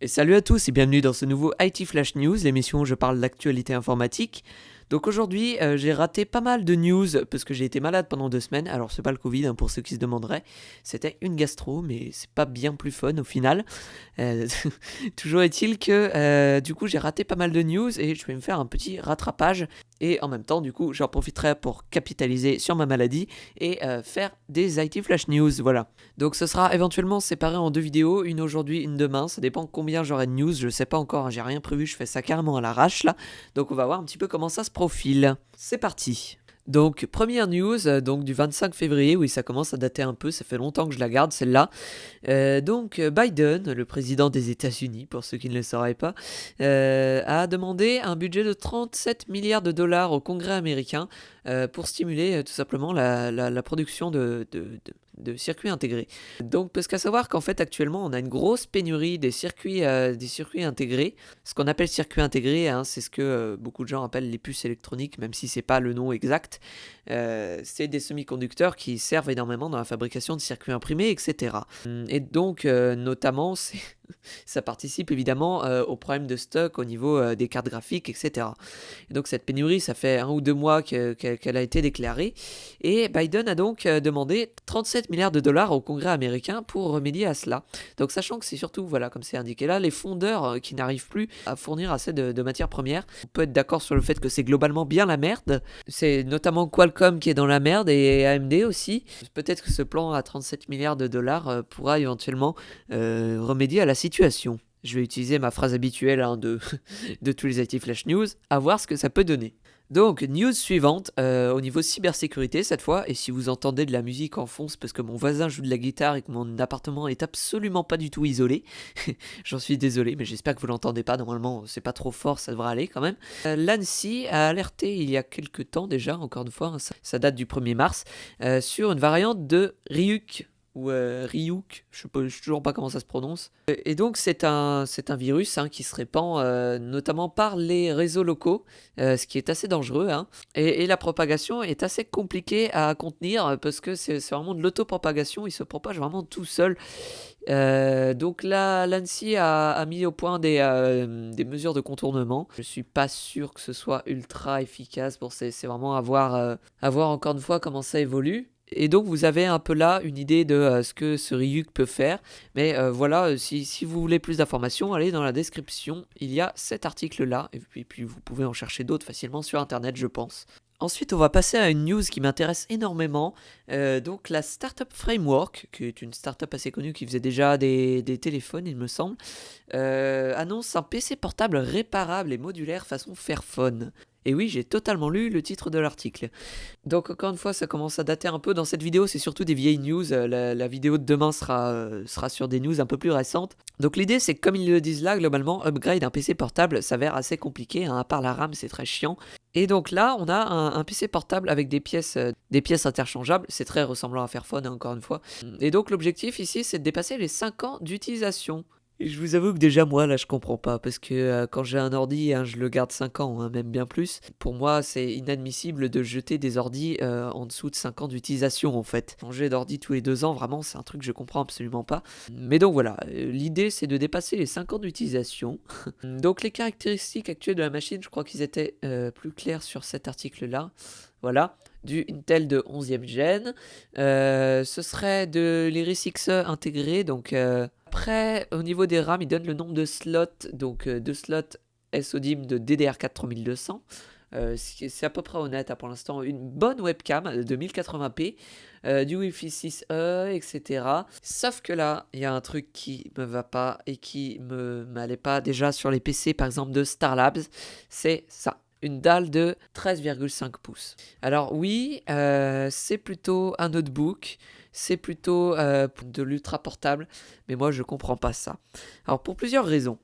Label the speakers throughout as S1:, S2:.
S1: Et salut à tous et bienvenue dans ce nouveau IT Flash News, l'émission où je parle d'actualité informatique. Donc aujourd'hui, j'ai raté pas mal de news parce que j'ai été malade pendant 2 semaines. Alors c'est pas le Covid pour ceux qui se demanderaient, c'était une gastro, mais c'est pas bien plus fun au final. Euh, Toujours est-il que du coup j'ai raté pas mal de news et je vais me faire un petit rattrapage. Et en même temps, du coup, j'en profiterai pour capitaliser sur ma maladie et faire des IT Flash News, voilà. Donc ce sera éventuellement séparé en 2 vidéos, une aujourd'hui, une demain, ça dépend combien j'aurai de news, je sais pas encore, j'ai rien prévu, je fais ça carrément à l'arrache là. Donc on va voir un petit peu comment ça se profile. C'est parti. Donc première news, donc du 25 février, oui ça commence à dater un peu, ça fait longtemps que je la garde celle-là. Donc Biden, le président des États-Unis, pour ceux qui ne le sauraient pas, a demandé un budget de 37 milliards de dollars au Congrès américain pour stimuler tout simplement la production de circuits intégrés. Donc, parce qu'à savoir qu'en fait actuellement on a une grosse pénurie des circuits intégrés. Ce qu'on appelle circuits intégrés, c'est ce que beaucoup de gens appellent les puces électroniques, même si c'est pas le nom exact. C'est des semi-conducteurs qui servent énormément dans la fabrication de circuits imprimés, etc. Et donc, notamment, ça participe évidemment au problème de stock au niveau des cartes graphiques, etc. Et donc cette pénurie, ça fait 1 ou 2 mois qu'elle a été déclarée. Et Biden a donc demandé 37 milliards de dollars au Congrès américain pour remédier à cela. Donc sachant que c'est surtout, voilà, comme c'est indiqué là, les fondeurs qui n'arrivent plus à fournir assez de matières premières. On peut être d'accord sur le fait que c'est globalement bien la merde. C'est notamment Qualcomm qui est dans la merde et AMD aussi. Peut-être que ce plan à 37 milliards de dollars pourra éventuellement remédier à la situation. Je vais utiliser ma phrase habituelle de tous les IT Flash News, à voir ce que ça peut donner. Donc, news suivante, au niveau cybersécurité cette fois, et si vous entendez de la musique en fond, c'est parce que mon voisin joue de la guitare et que mon appartement est absolument pas du tout isolé. J'en suis désolé, mais j'espère que vous l'entendez pas, normalement c'est pas trop fort, ça devrait aller quand même. L'ANSSI a alerté il y a quelques temps déjà, encore une fois, ça date du 1er mars, sur une variante de Ryuk, ou Ryuk, je sais toujours pas comment ça se prononce. Et donc c'est un virus qui se répand notamment par les réseaux locaux, ce qui est assez dangereux. Et la propagation est assez compliquée à contenir parce que c'est vraiment de l'autopropagation, il se propage vraiment tout seul. Donc là, l'ANSSI a mis au point des mesures de contournement. Je suis pas sûr que ce soit ultra efficace, c'est vraiment à voir encore une fois comment ça évolue. Et donc vous avez un peu là une idée de ce que ce Ryuk peut faire. Mais voilà, si vous voulez plus d'informations, allez dans la description, il y a cet article-là. Et puis vous pouvez en chercher d'autres facilement sur Internet, je pense. Ensuite, on va passer à une news qui m'intéresse énormément. Donc la Startup Framework, qui est une startup assez connue qui faisait déjà des téléphones, il me semble, annonce un PC portable réparable et modulaire façon Fairphone. Et oui, j'ai totalement lu le titre de l'article. Donc encore une fois, ça commence à dater un peu. Dans cette vidéo, c'est surtout des vieilles news. La vidéo de demain sera sur des news un peu plus récentes. Donc l'idée, c'est que comme ils le disent là, globalement, upgrade un PC portable s'avère assez compliqué. À part la RAM, c'est très chiant. Et donc là, on a un PC portable avec des pièces interchangeables. C'est très ressemblant à Fairphone, encore une fois. Et donc l'objectif ici, c'est de dépasser les 5 ans d'utilisation. Et je vous avoue que déjà moi là je comprends pas parce que quand j'ai un ordi je le garde 5 ans, même bien plus. Pour moi c'est inadmissible de jeter des ordis en dessous de 5 ans d'utilisation en fait. Changer d'ordi tous les 2 ans vraiment c'est un truc que je comprends absolument pas. Mais donc voilà, l'idée c'est de dépasser les 5 ans d'utilisation. Donc les caractéristiques actuelles de la machine, je crois qu'ils étaient plus clairs sur cet article là. Voilà, du Intel de 11e gen. Ce serait de l'Iris Xe intégré, donc après, au niveau des RAM, il donne le nombre de slots, donc 2 slots SODIMM de DDR4 3200. C'est à peu près honnête pour l'instant. Une bonne webcam de 1080p, du Wi-Fi 6E, etc. Sauf que là, il y a un truc qui me va pas et qui m'allait pas déjà sur les PC, par exemple de Starlabs, c'est ça. Une dalle de 13,5 pouces. Alors oui, c'est plutôt un notebook, c'est plutôt de l'ultra portable, mais moi je comprends pas ça. Alors pour plusieurs raisons.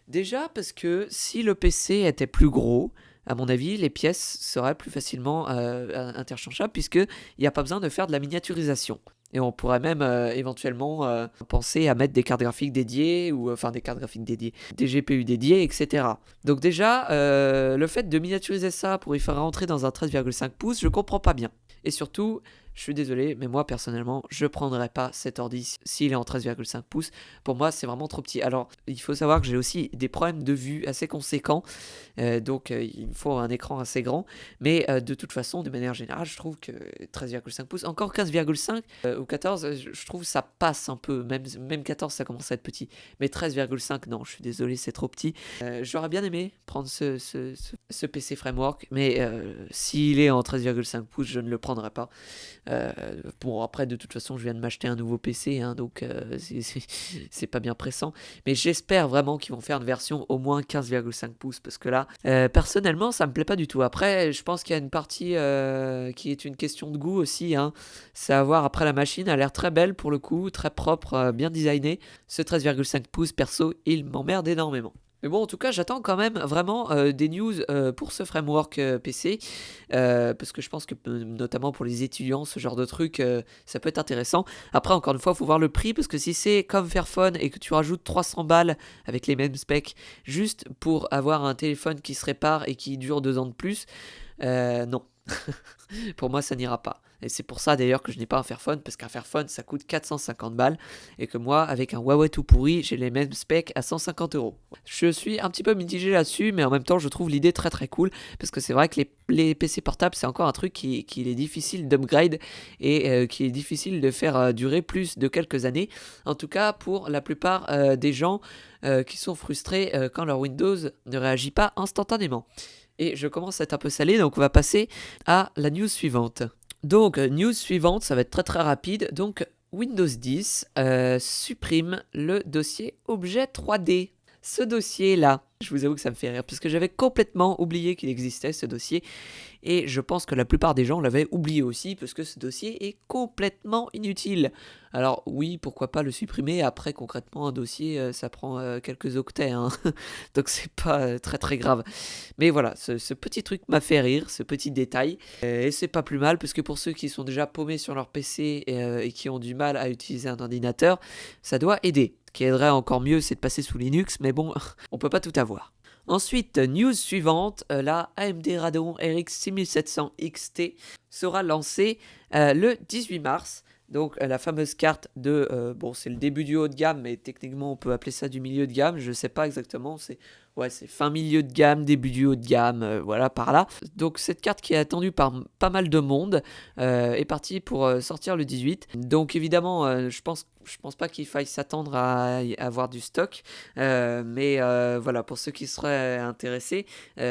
S1: Déjà parce que si le PC était plus gros, à mon avis, les pièces seraient plus facilement interchangeables puisqu'il n'y a pas besoin de faire de la miniaturisation. Et on pourrait même éventuellement penser à mettre des cartes graphiques dédiées, ou enfin des cartes graphiques dédiées, des GPU dédiés, etc. Donc déjà, le fait de miniaturiser ça pour y faire rentrer dans un 13,5 pouces, je comprends pas bien. Et surtout, Je suis désolé, mais moi personnellement, je prendrais pas cet ordi s'il est en 13,5 pouces. Pour moi, c'est vraiment trop petit. Alors, il faut savoir que j'ai aussi des problèmes de vue assez conséquents, donc il me faut un écran assez grand. Mais de toute façon, de manière générale, je trouve que 13,5 pouces, encore 15,5 ou 14, je trouve ça passe un peu. Même 14, ça commence à être petit. Mais 13,5, non, je suis désolé, c'est trop petit. J'aurais bien aimé prendre ce PC Framework, mais s'il est en 13,5 pouces, je ne le prendrai pas. Bon, après, de toute façon, je viens de m'acheter un nouveau PC, hein, donc c'est pas bien pressant. Mais j'espère vraiment qu'ils vont faire une version au moins 15,5 pouces, parce que là, personnellement, ça me plaît pas du tout. Après, je pense qu'il y a une partie qui est une question de goût aussi, hein. C'est à voir. Après, la machine a l'air très belle pour le coup, très propre, bien designée. Ce 13,5 pouces, perso, il m'emmerde énormément. Mais bon, en tout cas, j'attends quand même vraiment des news pour ce framework PC, parce que je pense que notamment pour les étudiants, ce genre de truc, ça peut être intéressant. Après, encore une fois, il faut voir le prix, parce que si c'est comme Fairphone et que tu rajoutes 300 balles avec les mêmes specs, juste pour avoir un téléphone qui se répare et qui dure 2 ans de plus, non. Pour moi, ça n'ira pas. Et c'est pour ça d'ailleurs que je n'ai pas un Fairphone, parce qu'un Fairphone ça coûte 450 balles, et que moi, avec un Huawei tout pourri, j'ai les mêmes specs à 150 euros. Je suis un petit peu mitigé là-dessus, mais en même temps, je trouve l'idée très très cool, parce que c'est vrai que les PC portables, c'est encore un truc qui est difficile d'upgrade, et qui est difficile de faire durer plus de quelques années, en tout cas pour la plupart des gens qui sont frustrés quand leur Windows ne réagit pas instantanément. Et je commence à être un peu salé, donc on va passer à la news suivante. Donc, news suivante, ça va être très très rapide. Donc, Windows 10 supprime le dossier objet 3D. Ce dossier-là, je vous avoue que ça me fait rire, parce que j'avais complètement oublié qu'il existait ce dossier. Et je pense que la plupart des gens l'avaient oublié aussi, parce que ce dossier est complètement inutile. Alors oui, pourquoi pas le supprimer. Après, concrètement, un dossier, ça prend quelques octets, hein. Donc c'est pas très très grave. Mais voilà, ce petit truc m'a fait rire, ce petit détail. Et c'est pas plus mal, parce que pour ceux qui sont déjà paumés sur leur PC et qui ont du mal à utiliser un ordinateur, ça doit aider. Ce qui aiderait encore mieux, c'est de passer sous Linux, mais bon, on peut pas tout avoir. Ensuite, news suivante, la AMD Radeon RX 6700 XT sera lancée le 18 mars. Donc la fameuse carte de, bon c'est le début du haut de gamme, mais techniquement on peut appeler ça du milieu de gamme, je sais pas exactement, c'est fin milieu de gamme, début du haut de gamme, voilà par là. Donc cette carte qui est attendue par pas mal de monde est partie pour sortir le 18. Donc évidemment je pense pas qu'il faille s'attendre à avoir du stock, mais voilà, pour ceux qui seraient intéressés,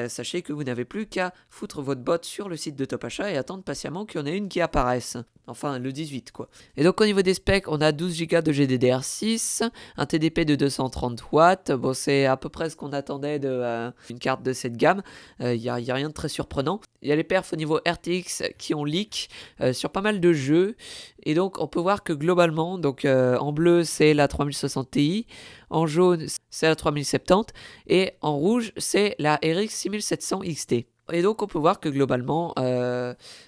S1: sachez que vous n'avez plus qu'à foutre votre botte sur le site de Top Achat et attendre patiemment qu'il y en ait une qui apparaisse. Enfin, le 18 quoi. Et donc au niveau des specs, on a 12 Go de GDDR6, un TDP de 230 watts, bon c'est à peu près ce qu'on attendait d'une carte de cette gamme, il n'y a rien de très surprenant. Il y a les perfs au niveau RTX qui ont leak sur pas mal de jeux, et donc on peut voir que globalement, donc en bleu c'est la 3060 Ti, en jaune c'est la 3070, et en rouge c'est la RX 6700 XT. Et donc on peut voir que globalement,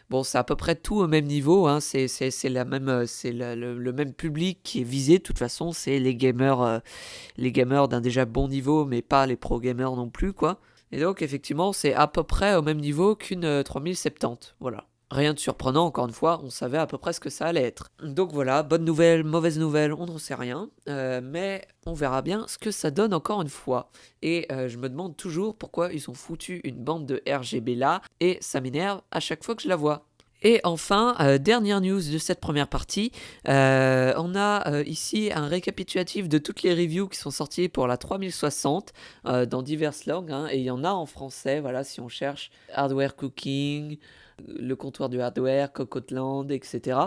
S1: bon c'est à peu près tout au même niveau, hein, c'est le même public qui est visé. De toute façon, c'est les gamers d'un déjà bon niveau, mais pas les pro gamers non plus quoi. Et donc effectivement, c'est à peu près au même niveau qu'une 3070, voilà. Rien de surprenant, encore une fois, on savait à peu près ce que ça allait être. Donc voilà, bonne nouvelle, mauvaise nouvelle, on n'en sait rien, mais on verra bien ce que ça donne encore une fois. Et je me demande toujours pourquoi ils ont foutu une bande de RGB là, et ça m'énerve à chaque fois que je la vois. Et enfin, dernière news de cette première partie, on a ici un récapitulatif de toutes les reviews qui sont sorties pour la 3060 dans diverses langues, hein, et il y en a en français, voilà, si on cherche hardware cooking, le comptoir du hardware, Cocotland, etc.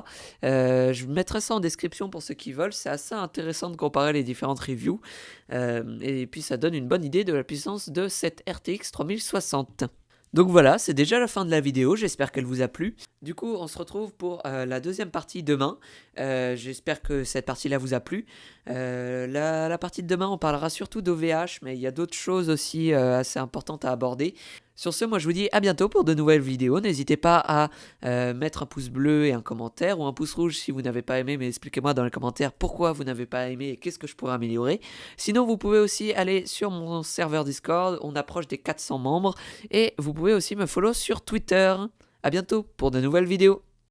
S1: Je mettrai ça en description pour ceux qui veulent, c'est assez intéressant de comparer les différentes reviews, et puis ça donne une bonne idée de la puissance de cette RTX 3060. Donc voilà, c'est déjà la fin de la vidéo, j'espère qu'elle vous a plu. Du coup, on se retrouve pour la deuxième partie demain. J'espère que cette partie-là vous a plu. La partie de demain, on parlera surtout d'OVH, mais il y a d'autres choses aussi assez importantes à aborder. Sur ce, moi je vous dis à bientôt pour de nouvelles vidéos. N'hésitez pas à mettre un pouce bleu et un commentaire, ou un pouce rouge si vous n'avez pas aimé, mais expliquez-moi dans les commentaires pourquoi vous n'avez pas aimé et qu'est-ce que je pourrais améliorer. Sinon, vous pouvez aussi aller sur mon serveur Discord, on approche des 400 membres, et vous pouvez aussi me follow sur Twitter. À bientôt pour de nouvelles vidéos.